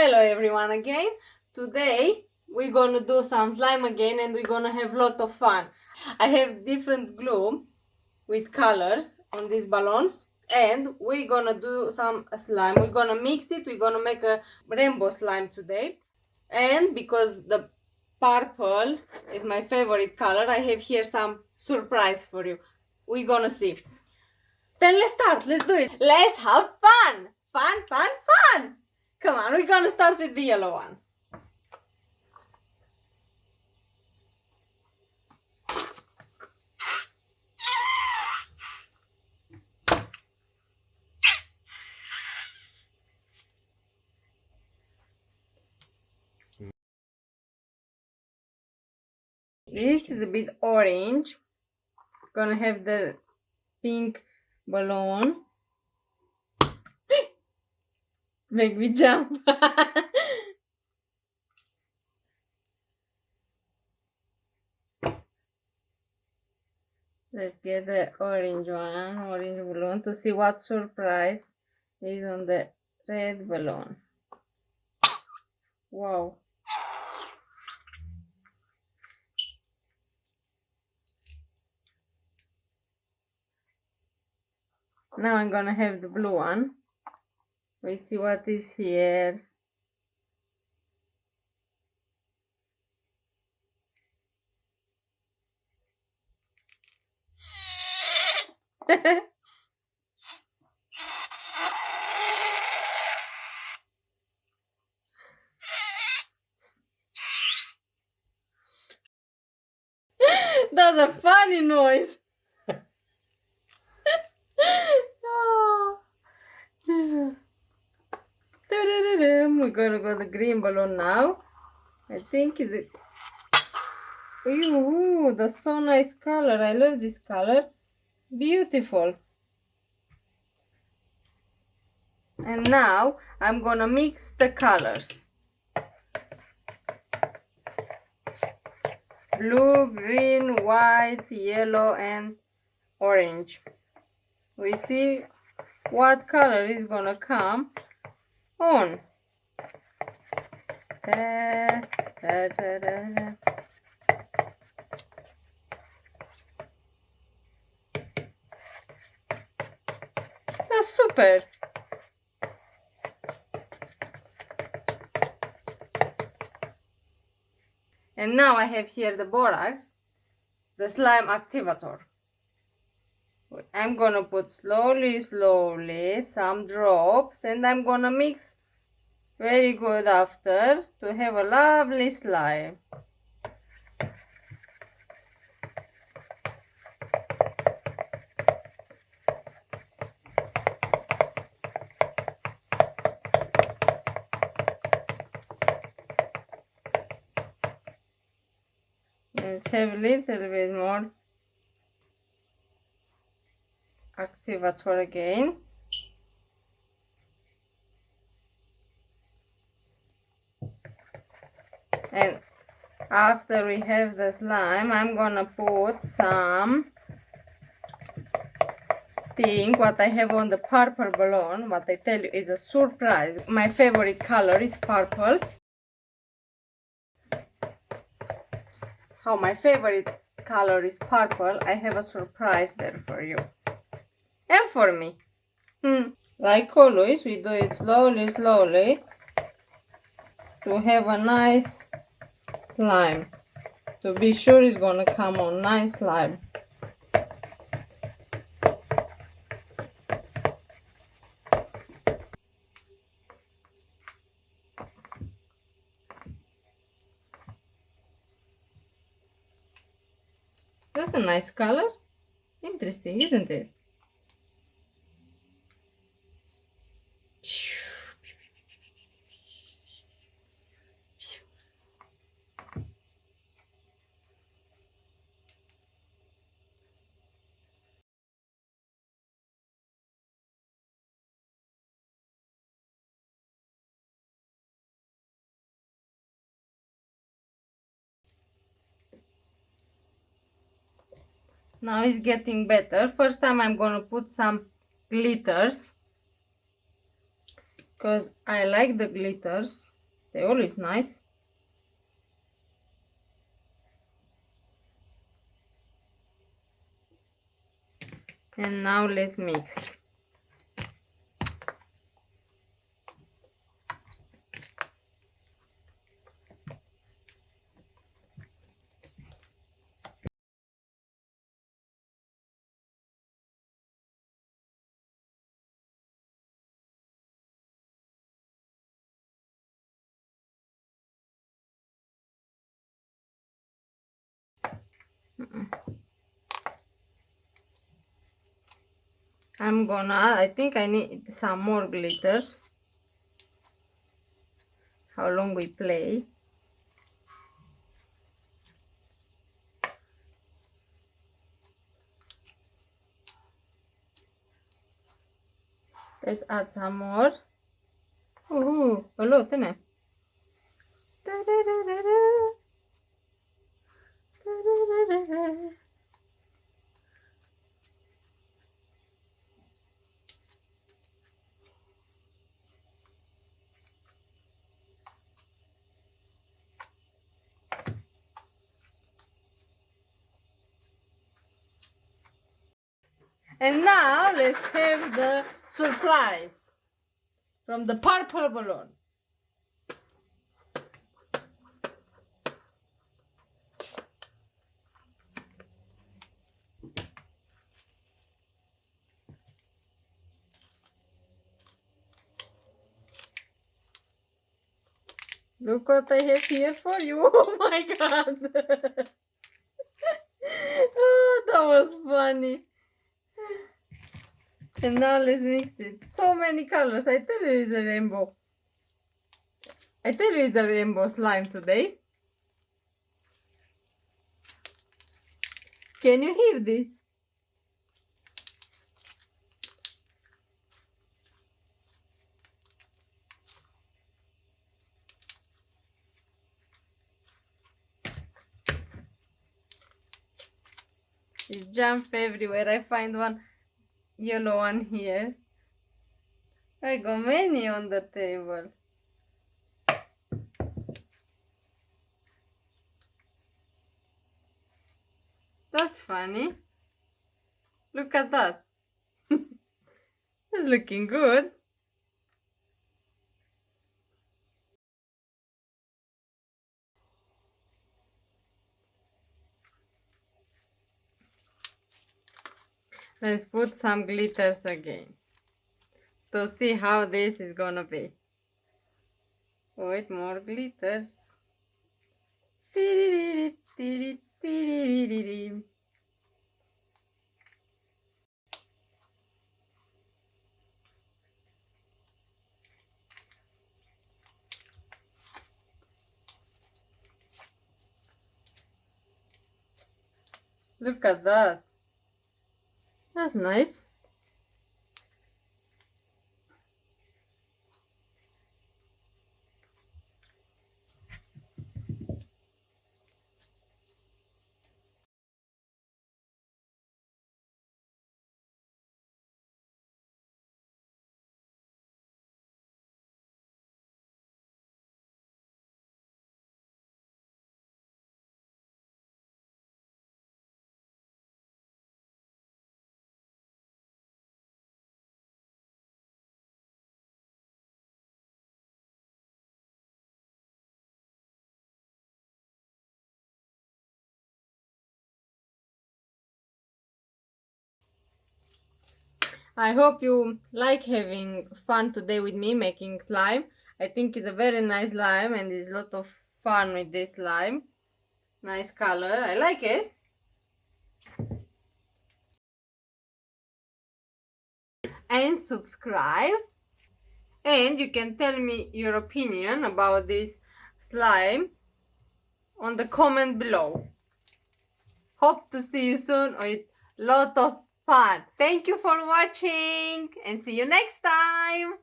Hello everyone again. Today we're gonna do some slime again and we're gonna have a lot of fun. I have different glue with colors on these balloons and we're gonna do some slime. We're gonna mix it, we're gonna make a rainbow slime today. And because the purple is my favorite color, I have here some surprise for you. We're gonna see. Then let's start, let's do it. Let's have fun! Fun, fun, fun! Come on, we're gonna start with the yellow one. This is a bit orange. Gonna have the pink balloon. Make me jump. Let's get the orange one, orange balloon, to see what surprise is on the red balloon. Wow. Now I'm gonna have the blue one. We see what is here. That's a funny noise. Oh, Jesus. We're gonna go the green balloon now. I think is it. Ooh, that's so nice color. I love this color. Beautiful. And now I'm gonna mix the colors. Blue, green, white, yellow, and orange. We see what color is gonna come on. Da, da, da, da. That's super. And now I have here the borax, the slime activator. I'm gonna put slowly some drops and I'm gonna mix very good after to have a lovely slime. Let's have a little bit more activator again. And after we have the slime, I'm gonna put some pink, what I have on the purple balloon. What I tell you is a surprise. My favorite color is purple. How my favorite color is purple, I have a surprise there for you. And for me. Like always, we do it slowly to have a nice slime. To be sure it's gonna come on nice slime. That's a nice color. Interesting, isn't it? Now it's getting better. First time I'm gonna put some glitters. because I like the glitters. They're always nice. And now let's mix. I think I need some more glitters. How long we play. Let's add some more. A lot, isn't it? And now let's have the surprise from the purple balloon. Look what I have here for you. Oh my god. Oh, that was funny. And now let's mix it. So many colors. I tell you it's a rainbow. I tell you it's a rainbow slime today. Can you hear this? It jumps everywhere. I find one yellow one here. I got many on the table. That's funny. Look at that. It's looking good. Let's put some glitters again to see how this is gonna be. Wait, more glitters. Look at that. That's nice. I hope you like having fun today with me making slime. I think it's a very nice slime and there's a lot of fun with this slime. Nice color. I like it. And subscribe. And you can tell me your opinion about this slime on the comment below. Hope to see you soon with lot of fun. Thank you for watching and see you next time.